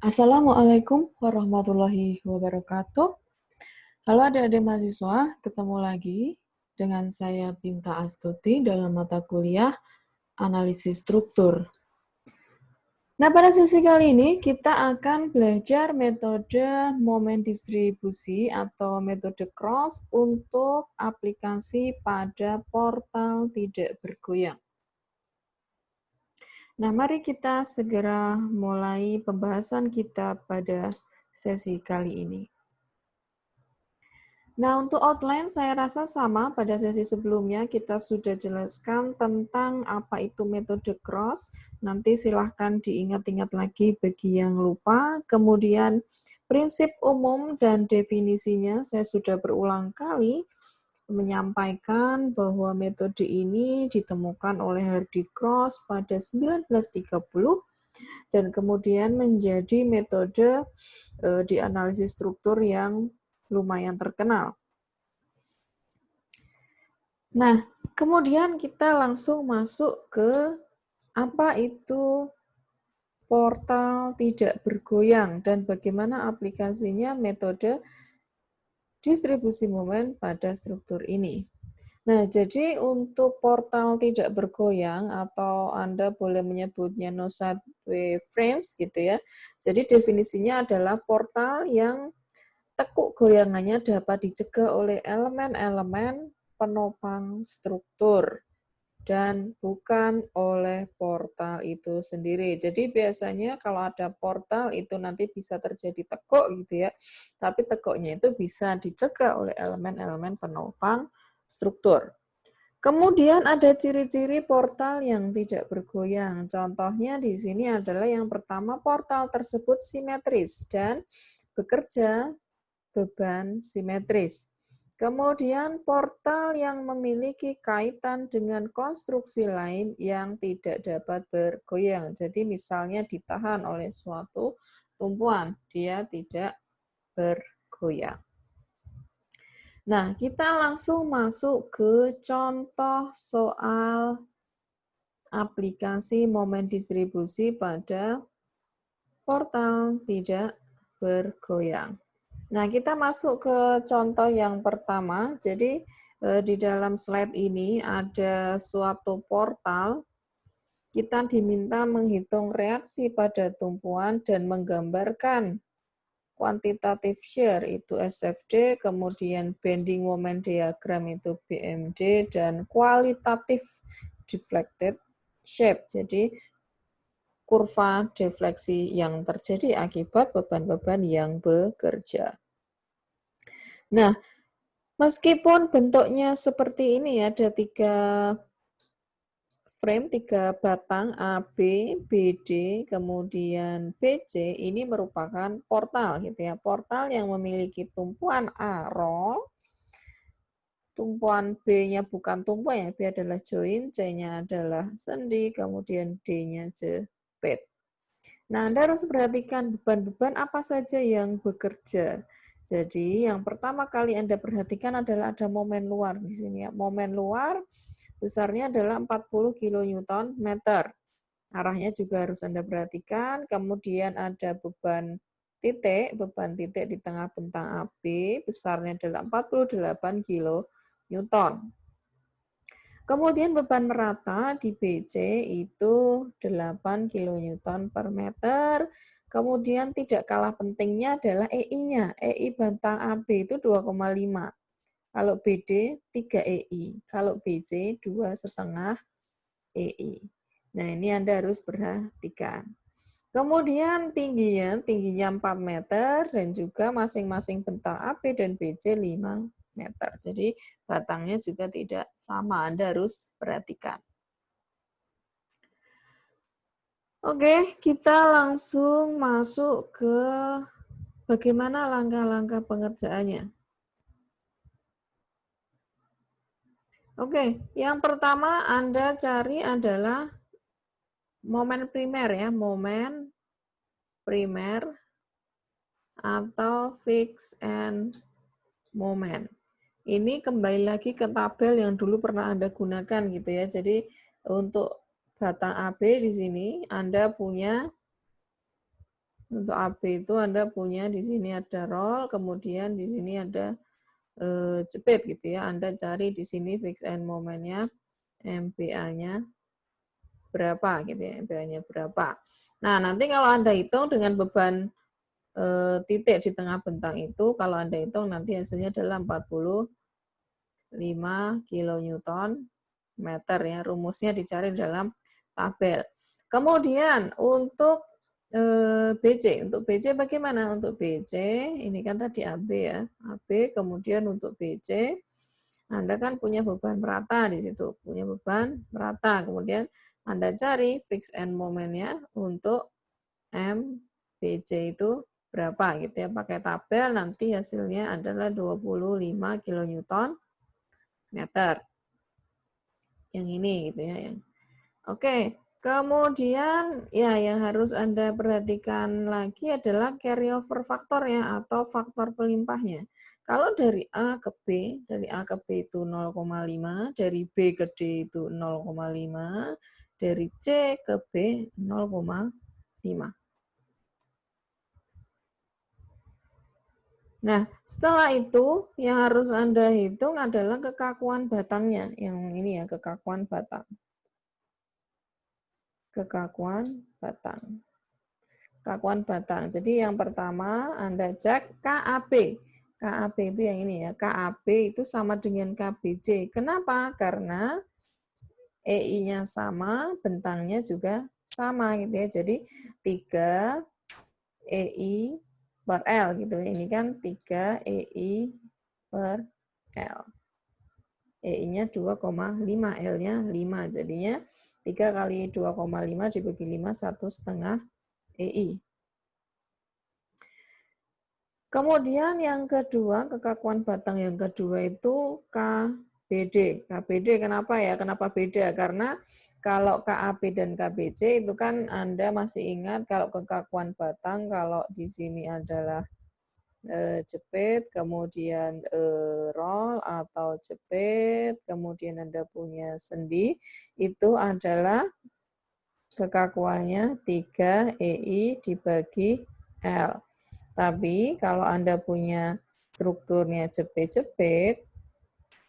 Assalamualaikum warahmatullahi wabarakatuh. Halo adik-adik mahasiswa, ketemu lagi dengan saya Binta Astuti dalam mata kuliah Analisis Struktur. Nah, pada sesi kali ini kita akan belajar metode momen distribusi atau metode cross untuk aplikasi pada portal tidak bergoyang. Nah, mari kita segera mulai pembahasan kita pada sesi kali ini. Nah, untuk outline saya rasa sama pada sesi sebelumnya kita sudah jelaskan tentang apa itu metode cross. Nanti silahkan diingat-ingat lagi bagi yang lupa. Kemudian prinsip umum dan definisinya saya sudah berulang kali menyampaikan bahwa metode ini ditemukan oleh Hardy Cross pada 1930 dan kemudian menjadi metode di analisis struktur yang lumayan terkenal. Nah, kemudian kita langsung masuk ke apa itu portal tidak bergoyang dan bagaimana aplikasinya metode distribusi momen pada struktur ini. Nah, jadi untuk portal tidak bergoyang atau Anda boleh menyebutnya no side wave frames gitu ya. Jadi definisinya adalah portal yang tekuk goyangannya dapat dicegah oleh elemen-elemen penopang struktur dan bukan oleh portal itu sendiri. Jadi biasanya kalau ada portal itu nanti bisa terjadi tekuk gitu ya. Tapi tekuknya itu bisa dicegah oleh elemen-elemen penopang struktur. Kemudian ada ciri-ciri portal yang tidak bergoyang. Contohnya di sini adalah yang pertama, portal tersebut simetris dan bekerja beban simetris. Kemudian portal yang memiliki kaitan dengan konstruksi lain yang tidak dapat bergoyang. Jadi misalnya ditahan oleh suatu tumpuan, dia tidak bergoyang. Nah, kita langsung masuk ke contoh soal aplikasi momen distribusi pada portal tidak bergoyang. Nah, kita masuk ke contoh yang pertama. Jadi, di dalam slide ini ada suatu portal. Kita diminta menghitung reaksi pada tumpuan dan menggambarkan quantitative shear itu SFD, kemudian bending moment diagram itu BMD, dan kualitatif deflected shape. Jadi, kurva defleksi yang terjadi akibat beban-beban yang bekerja. Nah, meskipun bentuknya seperti ini ya, ada 3 frame, 3 batang A, B, BD, kemudian BC, ini merupakan portal gitu ya. Portal yang memiliki tumpuan A roll, tumpuan B-nya bukan tumpuan ya, B adalah join, C-nya adalah sendi, kemudian D-nya jepit. Nah, Anda harus perhatikan beban-beban apa saja yang bekerja. Jadi, yang pertama kali Anda perhatikan adalah ada momen luar di sini ya. Momen luar besarnya adalah 40 kN meter. Arahnya juga harus Anda perhatikan. Kemudian ada beban titik di tengah bentang AB, besarnya adalah 48 kN. Kemudian beban merata di BC itu 8 kN per meter. Kemudian tidak kalah pentingnya adalah EI-nya. EI bentang AB itu 2,5. Kalau BD 3 EI. Kalau BC 2,5 EI. Nah, ini Anda harus perhatikan. Kemudian tingginya 4 meter dan juga masing-masing bentang AB dan BC 5 meter. Jadi batangnya juga tidak sama, Anda harus perhatikan. Oke, kita langsung masuk ke bagaimana langkah-langkah pengerjaannya. Oke, yang pertama Anda cari adalah momen primer ya, momen primer atau fix and moment. Ini kembali lagi ke tabel yang dulu pernah Anda gunakan gitu ya. Jadi untuk batang AB di sini Anda punya Untuk AB itu Anda punya di sini ada roll, kemudian di sini ada jepit gitu ya. Anda cari di sini fix and momentnya, MPa-nya berapa gitu ya, MPa-nya berapa. Nah, nanti kalau Anda hitung dengan beban titik di tengah bentang itu, kalau Anda hitung nanti hasilnya adalah 45 kilonewton meter ya. Rumusnya dicari dalam tabel. Kemudian untuk BC, untuk BC bagaimana? Untuk BC ini kan tadi AB ya, AB. Kemudian untuk BC Anda kan punya beban merata di situ, punya beban merata. Kemudian Anda cari fix and momentnya untuk MBC itu berapa gitu ya, pakai tabel nanti hasilnya adalah 25 kilonewton meter. Yang ini gitu ya. Oke, kemudian ya yang harus Anda perhatikan lagi adalah carryover faktornya atau faktor pelimpahnya. Kalau dari A ke B, dari A ke B itu 0,5, dari B ke D itu 0,5, dari C ke B 0,5. Nah, setelah itu yang harus Anda hitung adalah kekakuan batangnya. Yang ini ya, kekakuan batang. Kekakuan batang. Kekakuan batang. Jadi yang pertama Anda cek KAB. KAB itu yang ini ya. KAB itu sama dengan KBC. Kenapa? Karena EI-nya sama, bentangnya juga sama gitu ya. Jadi 3 EI per L gitu. Ini kan 3 EI per L. EI-nya 2,5, L-nya 5. Jadinya 3 kali 2,5 dibagi 5, 1,5 EI. Kemudian yang kedua, kekakuan batang yang kedua itu KBD. KBD kenapa ya? Kenapa beda? Karena kalau KAB dan KBC itu kan Anda masih ingat kalau kekakuan batang, kalau di sini adalah jepit, kemudian roll atau jepit, kemudian Anda punya sendi, itu adalah kekakuannya 3 EI dibagi L. Tapi kalau Anda punya strukturnya jepit-jepit,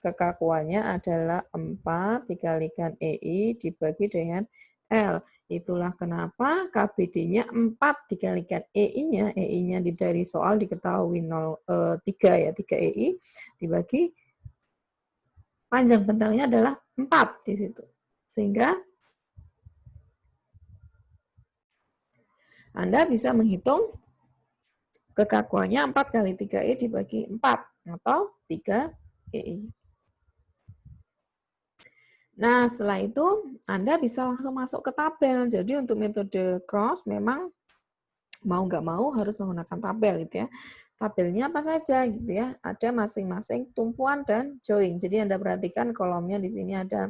kekakuannya adalah 4 dikalikan EI dibagi dengan L. Itulah kenapa KBD-nya 4 dikalikan EI-nya. EI-nya dari soal diketahui 3 ya, 3 EI dibagi panjang bentangnya adalah 4 di situ. Sehingga Anda bisa menghitung kekakuannya 4 kali 3E dibagi 4 atau 3 EI. Nah, setelah itu Anda bisa langsung masuk ke tabel. Jadi untuk metode cross memang mau nggak mau harus menggunakan tabel gitu ya. Tabelnya apa saja gitu ya. Ada masing-masing tumpuan dan join. Jadi Anda perhatikan kolomnya di sini ada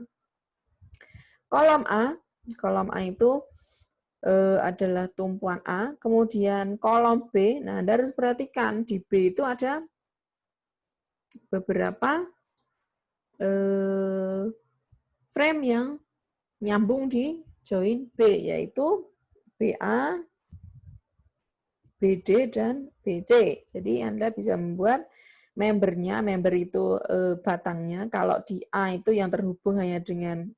kolom A. Kolom A itu adalah tumpuan A, kemudian kolom B. Nah, Anda harus perhatikan di B itu ada beberapa frame yang nyambung di join B, yaitu BA, BD, dan BC. Jadi Anda bisa membuat membernya, member itu batangnya. Kalau di A itu yang terhubung hanya dengan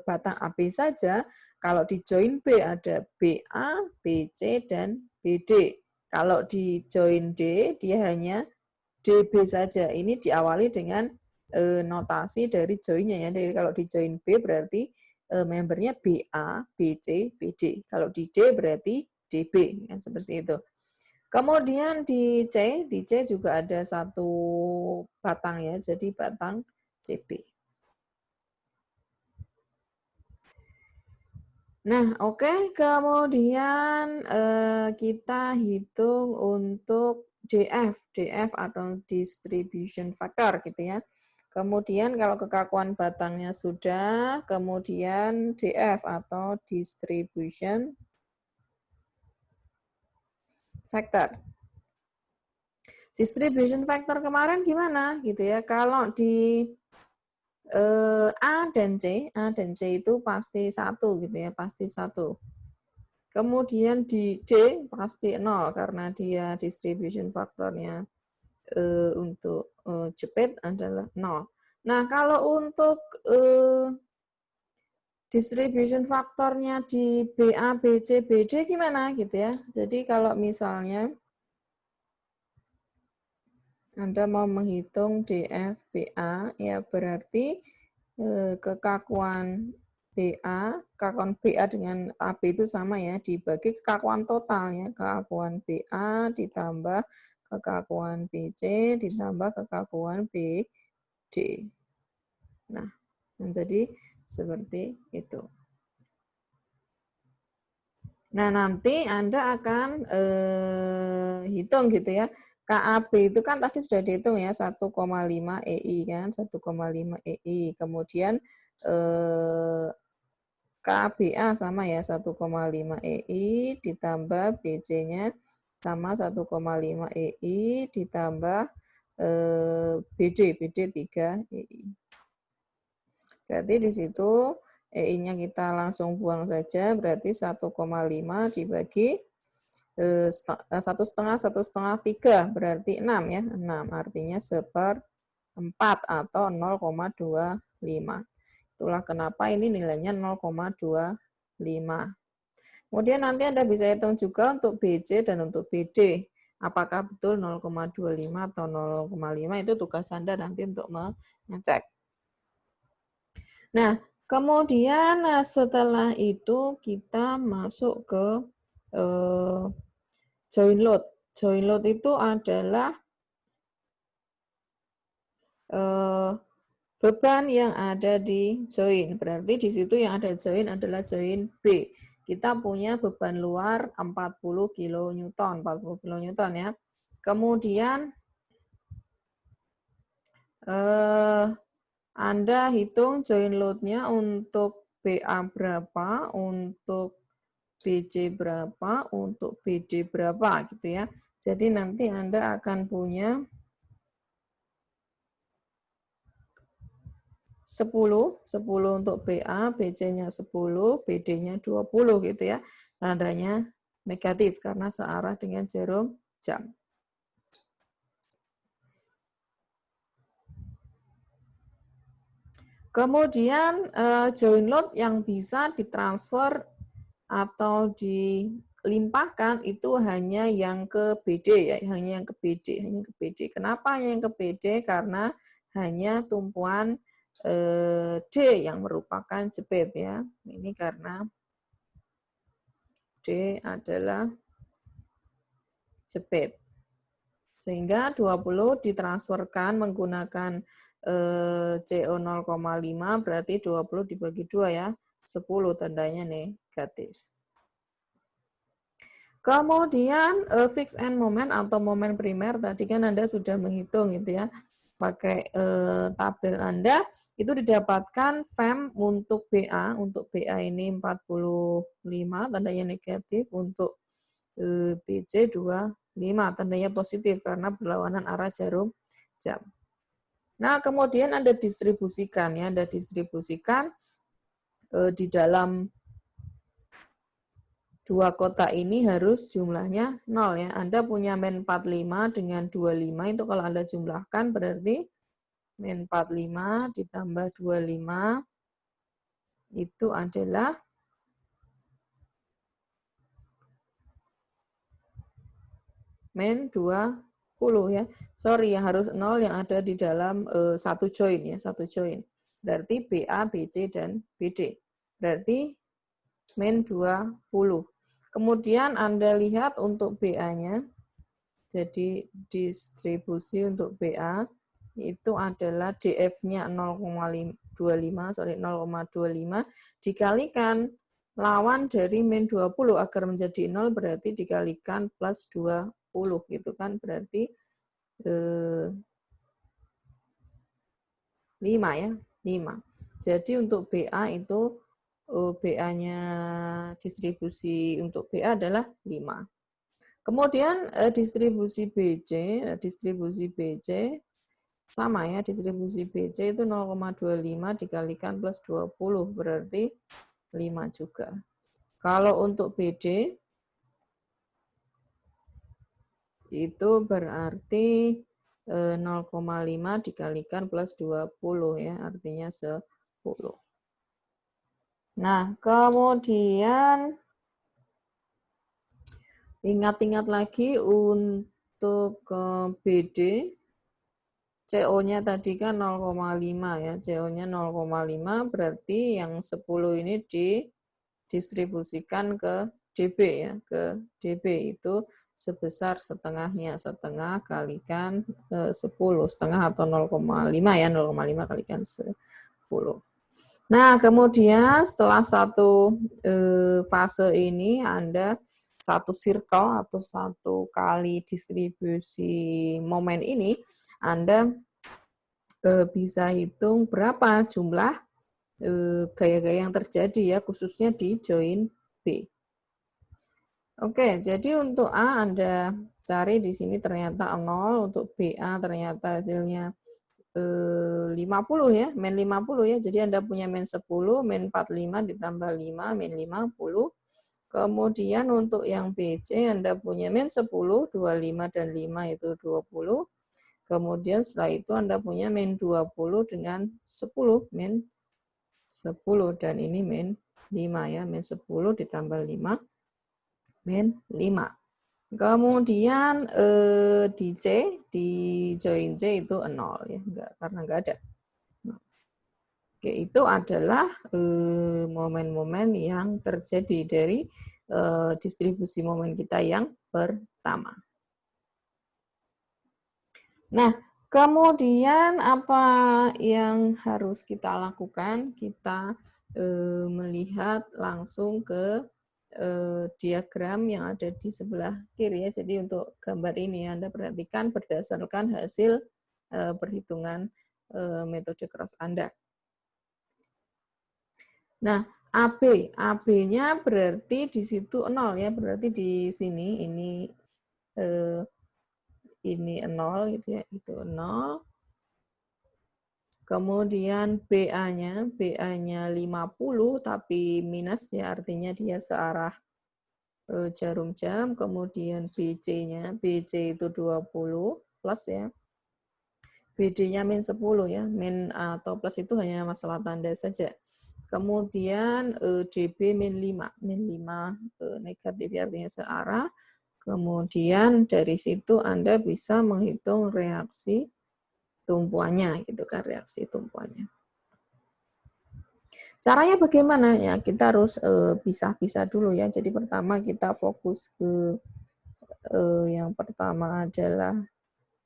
batang AB saja. Kalau di join B ada BA, BC, dan BD. Kalau di join D, dia hanya DB saja. Ini diawali dengan notasi dari joinnya ya. Jadi kalau di join B berarti membernya BA, BC, BD. Kalau di D berarti DB, kan seperti itu. Kemudian di C juga ada satu batang ya, jadi batang CB. Nah, oke. Kemudian kita hitung untuk DF atau distribution factor gitu ya. Kemudian kalau kekakuan batangnya sudah, kemudian DF atau distribution factor. Distribution factor kemarin gimana gitu ya? Kalau di A dan C itu pasti 1 gitu ya, pasti 1. Kemudian di D pasti 0 karena dia distribution faktornya untuk jepit adalah 0. Nah, kalau untuk distribution faktornya di BA, BC, BD gimana gitu ya. Jadi kalau misalnya Anda mau menghitung DF BA, ya berarti kekakuan kekakuan BA dengan AB itu sama ya, dibagi kekakuan total ya, kekakuan BA ditambah kekakuan BC ditambah kekakuan BD. Nah, menjadi seperti itu. Nah, nanti Anda akan hitung gitu ya. KAB itu kan tadi sudah dihitung ya, 1,5 EI kan, 1,5 EI. Kemudian KBA sama ya, 1,5 EI ditambah BC-nya sama 1,5 EI ditambah BD 3 EI. Berarti di situ EI-nya kita langsung buang saja, berarti 1,5 dibagi 1,5, 3, berarti 6 ya, 6 artinya 1/4 atau 0,25. Itulah kenapa ini nilainya 0,25. Kemudian nanti Anda bisa hitung juga untuk BC dan untuk BD. Apakah betul 0,25 atau 0,5, itu tugas Anda nanti untuk mengecek. Nah, kemudian setelah itu kita masuk ke join load. Join load itu adalah beban yang ada di join. Berarti di situ yang ada join adalah join B. Kita punya beban luar 40 kN, 40 kN ya. Kemudian Anda hitung join load-nya untuk BA berapa, untuk BC berapa, untuk BD berapa gitu ya. Jadi nanti Anda akan punya 10 untuk BA, BC-nya 10, BD-nya 20 gitu ya. Tandanya negatif karena searah dengan jarum jam. Kemudian join load yang bisa ditransfer atau dilimpahkan itu hanya yang ke BD ya, hanya yang ke BD. Kenapa yang ke BD? Karena hanya tumpuan D yang merupakan jepit ya. Ini karena D adalah jepit. Sehingga 20 ditransferkan menggunakan CO 0,5 berarti 20 dibagi 2 ya. 10 tandanya negatif. Kemudian fix end moment atau momen primer tadi kan Anda sudah menghitung gitu ya. Pakai tabel Anda itu didapatkan FEM untuk BA ini 45 tandanya negatif, untuk BC 25 tandanya positif karena berlawanan arah jarum jam. Nah, kemudian Anda distribusikan ya, Anda distribusikan di dalam dua kotak ini harus jumlahnya 0 ya. Anda punya min 45 dengan 25 itu kalau Anda jumlahkan berarti min 45 ditambah 25 itu adalah min 20 ya. Sorry, yang harus 0 yang ada di dalam satu join ya, satu join. Berarti BA, BC, dan BD. Berarti min 20. Kemudian Anda lihat untuk BA-nya, jadi distribusi untuk BA itu adalah DF-nya 0,25 dikalikan lawan dari min 20 agar menjadi 0 berarti dikalikan plus 20 gitu kan, berarti 5 ya, 5. Jadi untuk BA itu BA-nya distribusi untuk BA adalah 5. Kemudian distribusi BC sama ya, distribusi BC itu 0,25 dikalikan plus 20 berarti 5 juga. Kalau untuk BD, itu berarti 0,5 dikalikan plus 20 ya, artinya 10. Nah, kemudian ingat-ingat lagi untuk BD, CO-nya tadi kan 0,5 ya, CO-nya 0,5 berarti yang 10 ini didistribusikan ke DB ya, ke DB itu sebesar setengahnya, setengah kalikan 10, setengah atau 0,5 ya, 0,5 kalikan 10. Nah, kemudian setelah satu fase ini Anda satu circle atau satu kali distribusi momen ini, Anda bisa hitung berapa jumlah gaya-gaya yang terjadi ya, khususnya di join B. Oke, jadi untuk A Anda cari di sini ternyata 0, untuk BA ternyata hasilnya 50 ya, min 50 ya. Jadi Anda punya min 10, min 45 ditambah 5, min 50. Kemudian untuk yang BC Anda punya min 10, 25 dan 5 itu 20. Kemudian setelah itu Anda punya min 20 dengan 10, min 10 dan ini min 5 ya, min 10 ditambah 5, min 5. Kemudian di C, di join C itu 0 ya, karena enggak ada. Oke, itu adalah momen-momen yang terjadi dari distribusi momen kita yang pertama. Nah, kemudian apa yang harus kita lakukan? Kita melihat langsung ke diagram yang ada di sebelah kiri ya. Jadi untuk gambar ini Anda perhatikan berdasarkan hasil perhitungan metode cross Anda. Nah, AB-nya berarti di situ 0 ya, berarti di sini ini 0 gitu ya, itu 0. Kemudian BA-nya 50 tapi minus ya, artinya dia searah jarum jam. Kemudian BC itu 20 plus ya. BD-nya min 10 ya, min atau plus itu hanya masalah tanda saja. Kemudian DB min 5, negatif artinya searah. Kemudian dari situ Anda bisa menghitung reaksi tumpuannya, gitu kan, reaksi tumpuannya. Caranya bagaimana ya? Kita harus pisah-pisah dulu ya. Jadi pertama kita fokus ke yang pertama adalah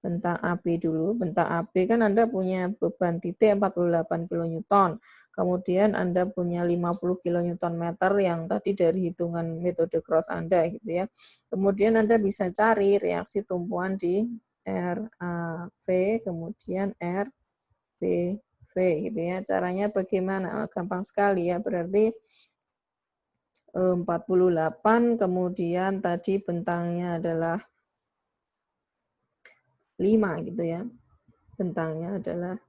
bentang AB dulu. Bentang AB kan Anda punya beban titik 48 kN. Kemudian Anda punya 50 kN yang tadi dari hitungan metode cross Anda gitu ya. Kemudian Anda bisa cari reaksi tumpuan di RAV, kemudian RBV gitu ya. Caranya bagaimana? Gampang sekali ya. Berarti 48, kemudian tadi bentangnya adalah 5 gitu ya. Bentangnya adalah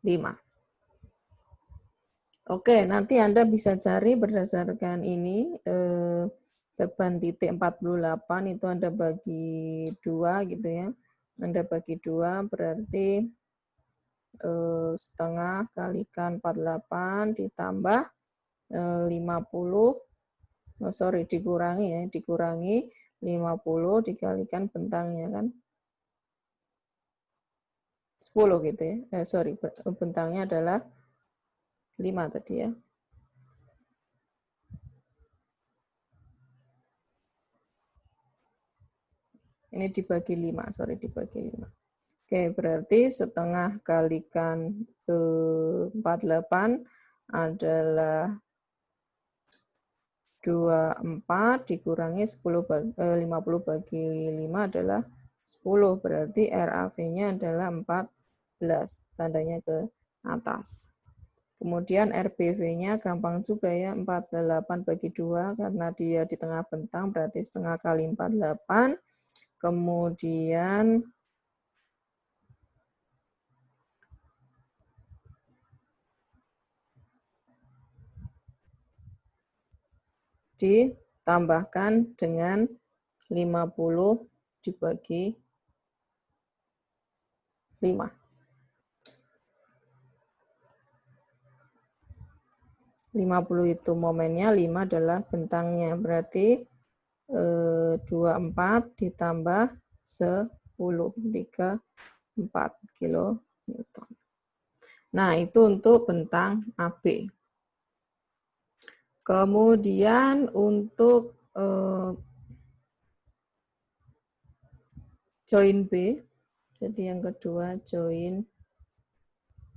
5. Oke, nanti Anda bisa cari berdasarkan ini beban titik 48 itu Anda bagi 2 gitu ya. Anda bagi 2 berarti setengah kalikan 48 ditambah 50, dikurangi ya, dikurangi 50 dikalikan bentangnya kan 10 gitu ya. Bentangnya adalah 5 tadi ya. Ini dibagi 5, dibagi 5. Oke, berarti setengah kalikan 48 adalah 24 dikurangi 50 bagi 5 adalah 10. Berarti RAV-nya adalah 14. Tandanya ke atas. Kemudian RBV-nya gampang juga ya, 48 bagi 2 karena dia di tengah bentang berarti setengah kali 48. Kemudian ditambahkan dengan 50 dibagi 5. 50 itu momennya, 5 adalah bentangnya. Berarti 24 ditambah 10, 34 kilonewton. Nah, itu untuk bentang AB. Kemudian untuk join B, jadi yang kedua join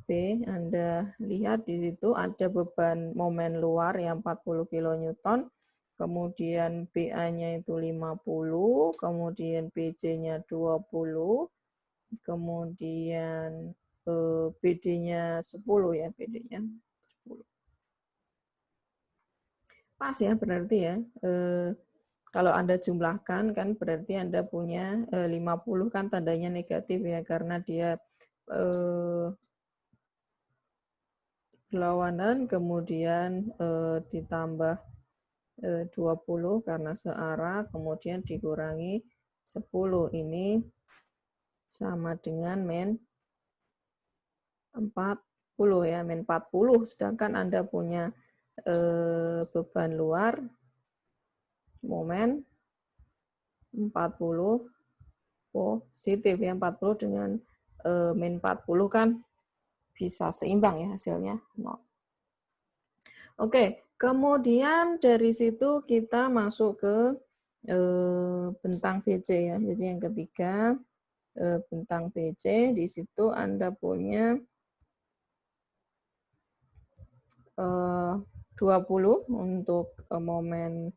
B, Anda lihat di situ ada beban momen luar yang 40 kN, kemudian BA-nya itu 50, kemudian BC-nya 20, kemudian BD-nya 10 ya, BD-nya 10. Pas ya berarti ya. Kalau Anda jumlahkan kan berarti Anda punya 50 kan tandanya negatif ya, karena dia berlawanan, kemudian ditambah 20 karena searah, kemudian dikurangi 10. Ini sama dengan min 40 ya, min 40. Sedangkan Anda punya beban luar momen 40 positif ya, 40 dengan min 40 kan bisa seimbang ya hasilnya 0. Oke, kemudian dari situ kita masuk ke bentang BC ya. Jadi yang ketiga bentang BC, di situ Anda punya 20 untuk momen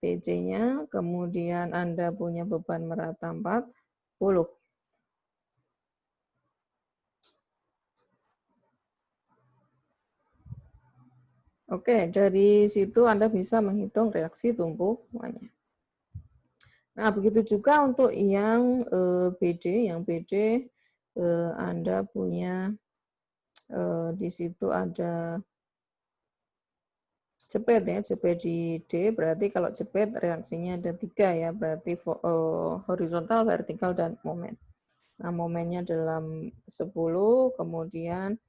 BC-nya, kemudian Anda punya beban merata 40. Oke, dari situ Anda bisa menghitung reaksi tumpuannya. Nah, begitu juga untuk yang BD, Anda punya di situ ada jepit ya, jepit di D, berarti kalau jepit reaksinya ada 3 ya, berarti horizontal, vertikal, dan momen. Nah, momennya dalam 10, kemudian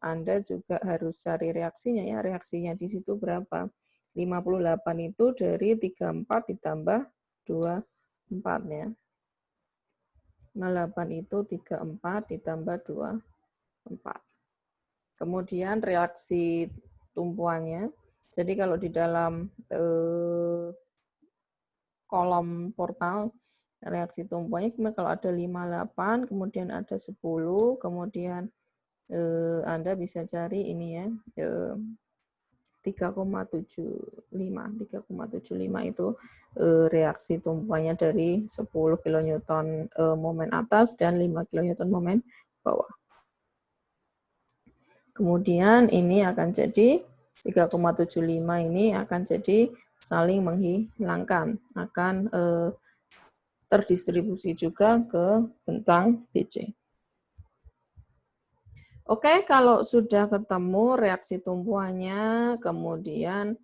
Anda juga harus cari reaksinya ya, reaksinya di situ berapa? 58 itu dari 34 ditambah 24 ya. 58 itu 34 ditambah 24. Kemudian reaksi tumpuannya. Jadi kalau di dalam kolom portal reaksi tumpuannya, kalau ada 58, kemudian ada 10, kemudian Anda bisa cari ini ya, 3,75. 3,75 itu reaksi tumpuannya dari 10 kilonewton momen atas dan 5 kilonewton momen bawah. Kemudian ini akan jadi 3,75 ini akan jadi saling menghilangkan, akan terdistribusi juga ke bentang BC. Oke, kalau sudah ketemu reaksi tumpuannya, kemudian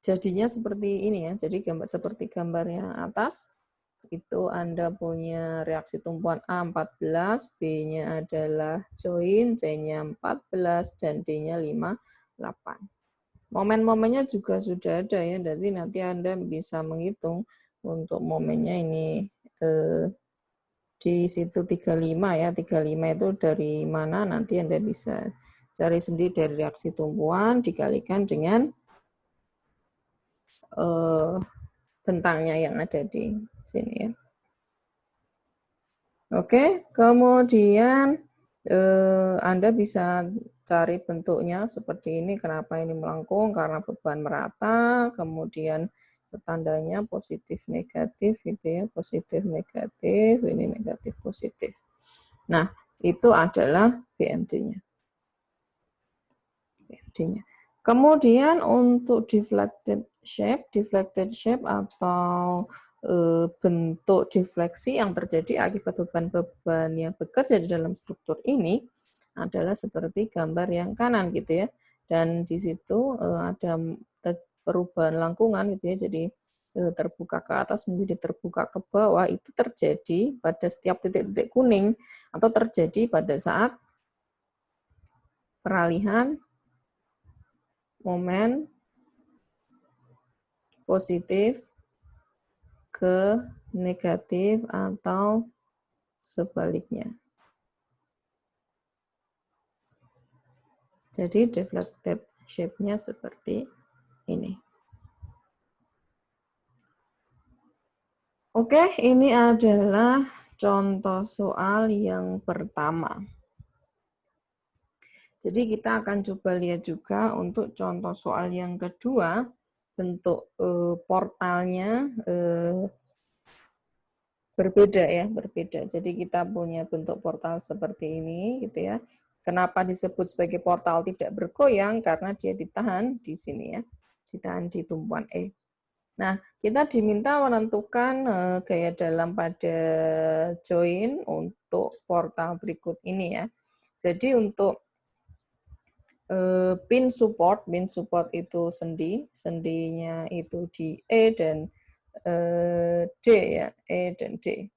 jadinya seperti ini ya. Jadi seperti gambar yang atas, itu Anda punya reaksi tumpuan A14, B-nya adalah join, C-nya 14, dan D-nya 58. Momen-momennya juga sudah ada ya, jadi nanti Anda bisa menghitung untuk momennya ini di situ 35 ya, 35 itu dari mana nanti Anda bisa cari sendiri dari reaksi tumpuan dikalikan dengan bentangnya yang ada di sini ya. Oke, kemudian Anda bisa cari bentuknya seperti ini. Kenapa ini melengkung? Karena beban merata, kemudian tandanya positif negatif gitu ya, positif negatif, ini negatif positif. Nah, itu adalah BMD-nya. Kemudian untuk deflected shape atau bentuk defleksi yang terjadi akibat beban-beban yang bekerja di dalam struktur ini adalah seperti gambar yang kanan gitu ya. dan di situ ada perubahan lengkungan gitu ya, jadi terbuka ke atas menjadi terbuka ke bawah, itu terjadi pada setiap titik-titik kuning atau terjadi pada saat peralihan momen positif ke negatif atau sebaliknya. Jadi deflected shape-nya seperti ini. Oke, ini adalah contoh soal yang pertama. Jadi kita akan coba lihat juga untuk contoh soal yang kedua, bentuk portalnya berbeda ya, berbeda. Jadi kita punya bentuk portal seperti ini gitu ya. Kenapa disebut sebagai portal tidak bergoyang? Karena dia ditahan di sini ya, ditahan di tumpuan E. Nah, kita diminta menentukan gaya dalam pada join untuk portal berikut ini ya. Jadi untuk pin support itu sendinya itu di E dan D ya, E dan D.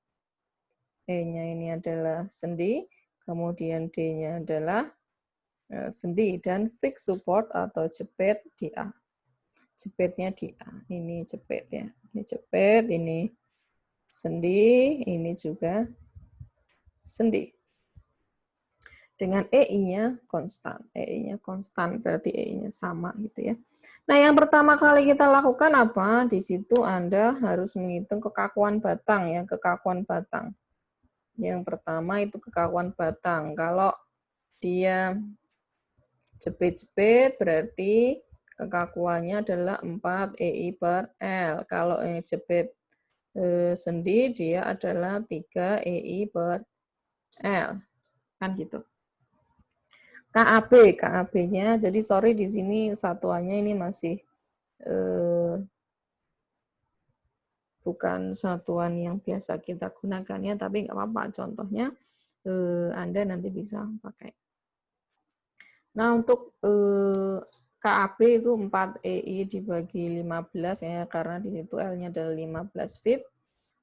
E-nya ini adalah sendi, kemudian D-nya adalah sendi, dan fix support atau jepit di A. Jepitnya di A. Ini jepit ya. Ini jepit, ini sendi, ini juga sendi. Dengan EI-nya konstan. EI-nya konstan berarti EI-nya sama gitu ya. Nah, yang pertama kali kita lakukan apa? Di situ Anda harus menghitung kekakuan batang ya, kekakuan batang. Yang pertama itu kekakuan batang. Kalau dia jepit-jepit berarti kekakuannya adalah 4 EI per L. Kalau jepit sendi dia adalah 3 EI per L. Kan gitu. KAB-nya, jadi sorry di sini satuannya ini masih bukan satuan yang biasa kita gunakan ya, tapi nggak apa-apa. Contohnya Anda nanti bisa pakai. Nah, untuk KAB itu 4 EI dibagi 15 ya, karena di situ L-nya adalah 15 feet.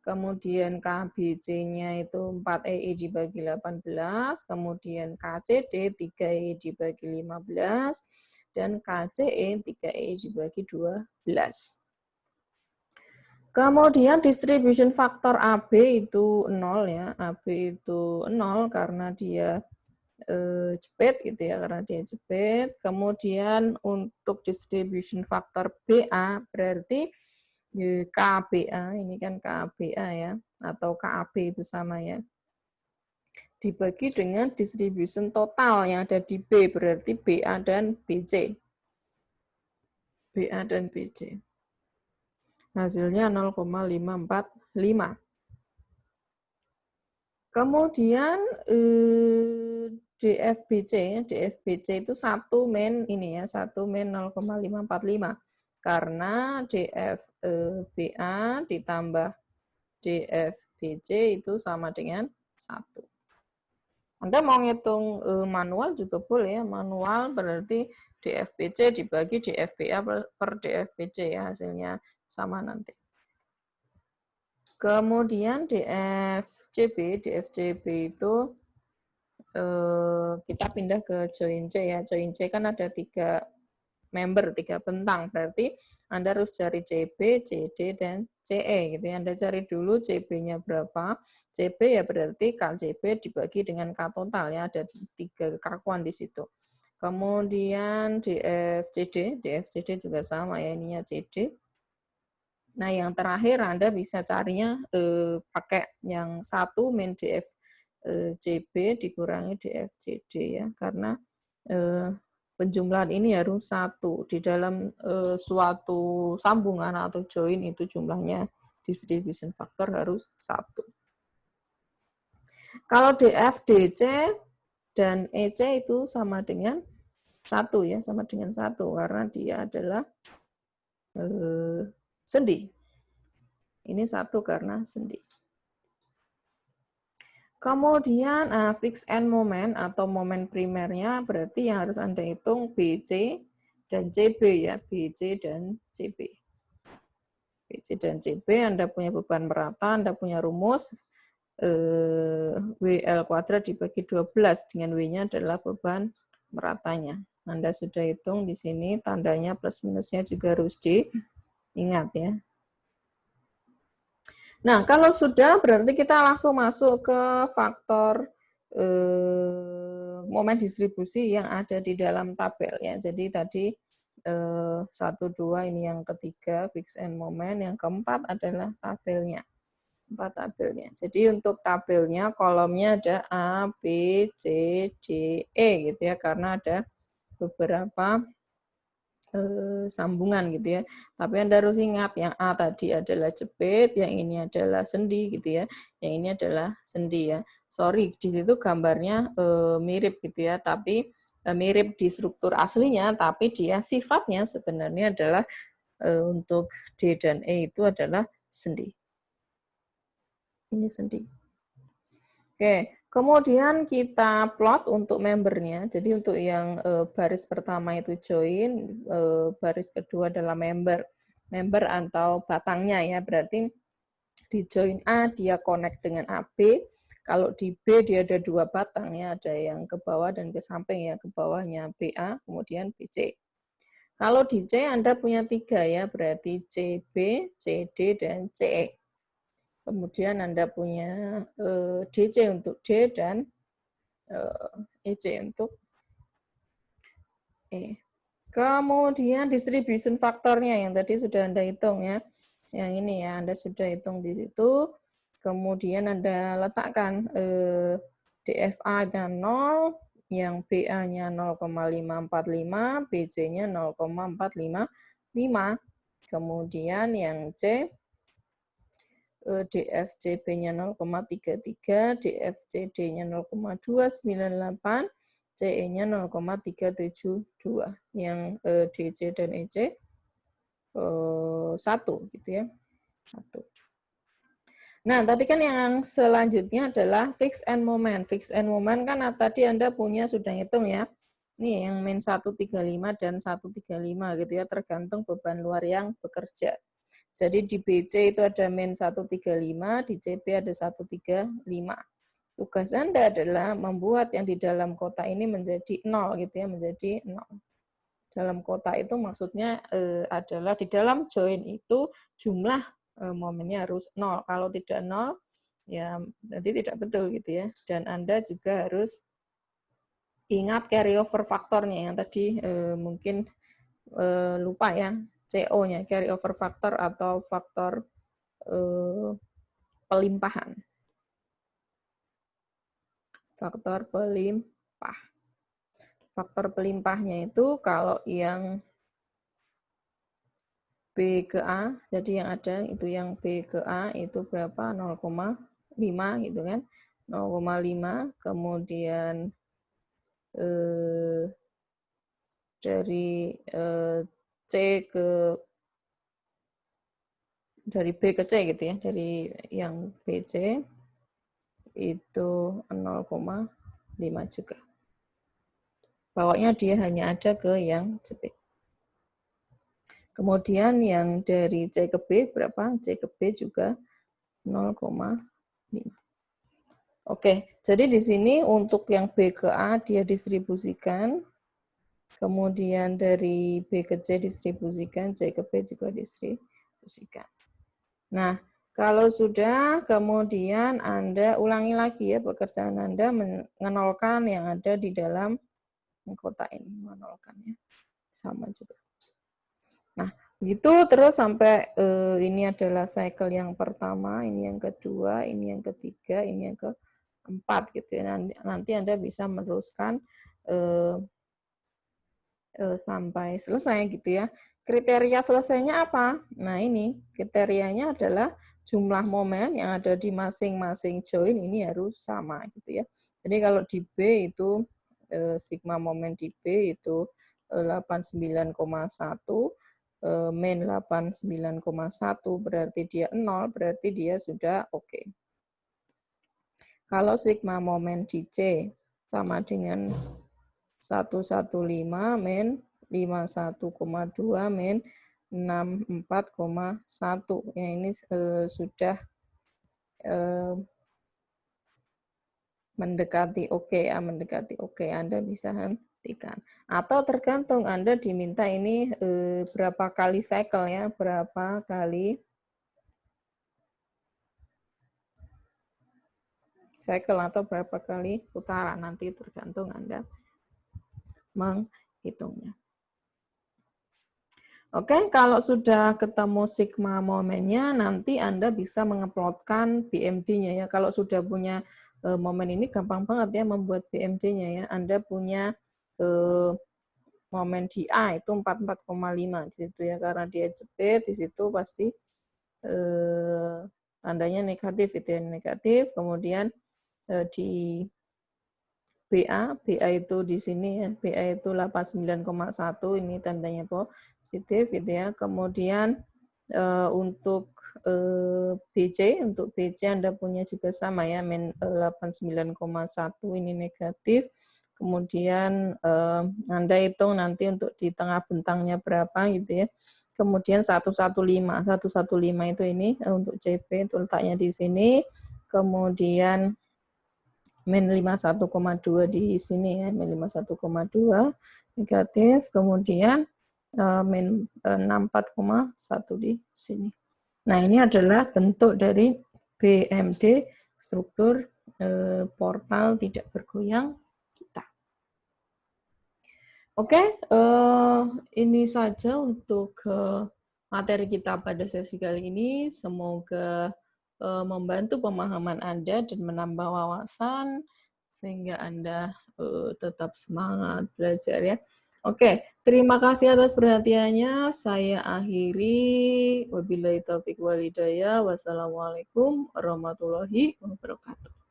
Kemudian KBC-nya itu 4 EI dibagi 18, kemudian KCD 3 EI dibagi 15, dan KCE 3 EI dibagi 12. Kemudian distribution factor AB itu 0 ya, AB itu 0 karena dia jepit gitu ya, karena dia jepit. Kemudian untuk distribution factor BA berarti KBA, ini kan KBA ya, atau KAB itu sama ya. Dibagi dengan distribution total yang ada di B, berarti BA dan BC. BA dan BC. Hasilnya 0,545. Kemudian DFBC itu satu min ini ya, satu min 0,545. Karena DFBA ditambah DFBC itu sama dengan 1. Anda mau ngitung manual juga boleh ya, manual berarti DFBC dibagi DFBA per DFBC ya, hasilnya sama nanti. Kemudian DFCB itu kita pindah ke join C ya. Join C kan ada 3 member, 3 bentang. Berarti Anda harus cari CB, CD, dan CE gitu ya. Anda cari dulu CB-nya berapa. CB ya berarti KCB dibagi dengan K total ya. Ada 3 kekakuan di situ. Kemudian DFCD juga sama ya, ininya CD. Nah, yang terakhir Anda bisa carinya pakai yang 1 min DFCB dikurangi DFCD ya, karena penjumlahan ini harus 1. Di dalam suatu sambungan atau join itu jumlahnya distribution factor harus 1. Kalau DF, DC, dan EC itu sama dengan 1 ya, sama dengan 1 karena dia adalah sendi. Ini 1 karena sendi. Kemudian fix end moment atau momen primernya berarti yang harus Anda hitung BC dan CB ya, BC dan CB. BC dan CB Anda punya beban merata, Anda punya rumus WL kuadrat dibagi 12 dengan W-nya adalah beban meratanya. Anda sudah hitung di sini tandanya plus minusnya juga harus diingat ya. Nah, kalau sudah berarti kita langsung masuk ke faktor momen distribusi yang ada di dalam tabel ya. Jadi tadi 1, 2 ini yang ketiga fix and moment, yang keempat adalah tabelnya. 4 tabelnya. Jadi untuk tabelnya kolomnya ada A, B, C, D, E gitu ya, karena ada beberapa sambungan gitu ya. Tapi Anda harus ingat yang A tadi adalah jepit, yang ini adalah sendi gitu ya. Yang ini adalah sendi ya. Sorry, di situ gambarnya mirip gitu ya, tapi mirip di struktur aslinya, tapi dia sifatnya sebenarnya adalah untuk D dan E itu adalah sendi. Ini sendi. Oke, kemudian kita plot untuk membernya. Jadi untuk yang baris pertama itu join, baris kedua adalah member. Member atau batangnya ya, berarti di join A dia connect dengan AB. Kalau di B dia ada 2 batang ya, ada yang ke bawah dan ke samping ya, ke bawahnya BA, kemudian BC. Kalau di C Anda punya 3 ya, berarti CB, CD, dan CE. Kemudian Anda punya DC untuk D dan EC untuk E. Kemudian distribution faktornya yang tadi sudah Anda hitung ya. Yang ini ya, Anda sudah hitung di situ. Kemudian Anda letakkan DFA-nya 0, yang BA-nya 0,545, BC-nya 0,455. Kemudian yang C DFCB-nya 0,33, DFCD-nya 0,298, CE-nya 0,372. Yang DC dan EC 1 gitu ya. 1. Nah, tadi kan yang selanjutnya adalah fix and moment. Fix and moment kan tadi Anda punya sudah hitung ya. Nih yang min 135 dan 135 gitu ya, tergantung beban luar yang bekerja. Jadi di BC itu ada min 135, di CB ada 135. Tugas Anda adalah membuat yang di dalam kotak ini menjadi 0 gitu ya, menjadi 0. Dalam kotak itu maksudnya adalah di dalam join itu jumlah momennya harus 0. Kalau tidak 0 ya nanti tidak betul gitu ya. Dan Anda juga harus ingat carryover faktornya yang tadi mungkin lupa ya. CO-nya, carry over factor atau faktor pelimpahan. Faktor pelimpah. Faktor pelimpahnya itu kalau yang B ke A, jadi yang ada itu yang B ke A itu berapa? 0,5 gitu kan. 0,5, kemudian dari C ke dari B ke C gitu ya, dari yang BC itu 0,5 juga. Bawahnya dia hanya ada ke yang jepit. Kemudian yang dari C ke B berapa? C ke B juga 0,5. Oke, jadi di sini untuk yang B ke A dia distribusikan. Kemudian dari B ke C distribusikan, C ke B juga distribusikan. Nah, kalau sudah, kemudian Anda ulangi lagi ya pekerjaan Anda mengenolkan yang ada di dalam kotak ini, menolkannya sama juga. Nah, begitu terus sampai ini adalah cycle yang pertama, ini yang kedua, ini yang ketiga, ini yang keempat gitu ya. Nanti Anda bisa meneruskan sampai selesai gitu ya. Kriteria selesainya apa? Nah ini kriterianya adalah jumlah momen yang ada di masing-masing join ini harus sama gitu ya. Jadi kalau di B itu sigma momen di B itu 89,1, min 89,1 berarti dia 0, berarti dia sudah oke. Kalau sigma momen di C sama dengan 115 min 51,2 min 64,1. Ya, ini sudah mendekati oke ya, mendekati oke. Anda bisa hentikan. Atau tergantung Anda diminta ini berapa kali cycle ya, berapa kali cycle atau berapa kali putaran, nanti tergantung Anda menghitungnya. Oke, kalau sudah ketemu sigma momennya, nanti Anda bisa mengeplotkan BMD-nya ya. Kalau sudah punya momen ini, gampang banget ya membuat BMD-nya ya. Anda punya momen di A itu 44,5 di situ ya, karena dia jepit di situ pasti tandanya negatif, itu yang negatif. Kemudian di BA itu di sini ya, BA itu 89,1, ini tandanya positif gitu ya. Kemudian untuk BC Anda punya juga sama ya, min 89,1 ini negatif. Kemudian Anda hitung nanti untuk di tengah bentangnya berapa gitu ya. Kemudian 115 itu ini untuk CP itu letaknya di sini. Kemudian min 51,2 di sini ya, min 51,2 negatif, kemudian min 64,1 di sini. Nah, ini adalah bentuk dari BMD, struktur portal tidak bergoyang kita. Oke, ini saja untuk materi kita pada sesi kali ini. Semoga membantu pemahaman Anda dan menambah wawasan sehingga Anda tetap semangat belajar ya. Oke, terima kasih atas perhatiannya. Saya akhiri. Wabillahi taufiq wal hidayah. Wassalamualaikum warahmatullahi wabarakatuh.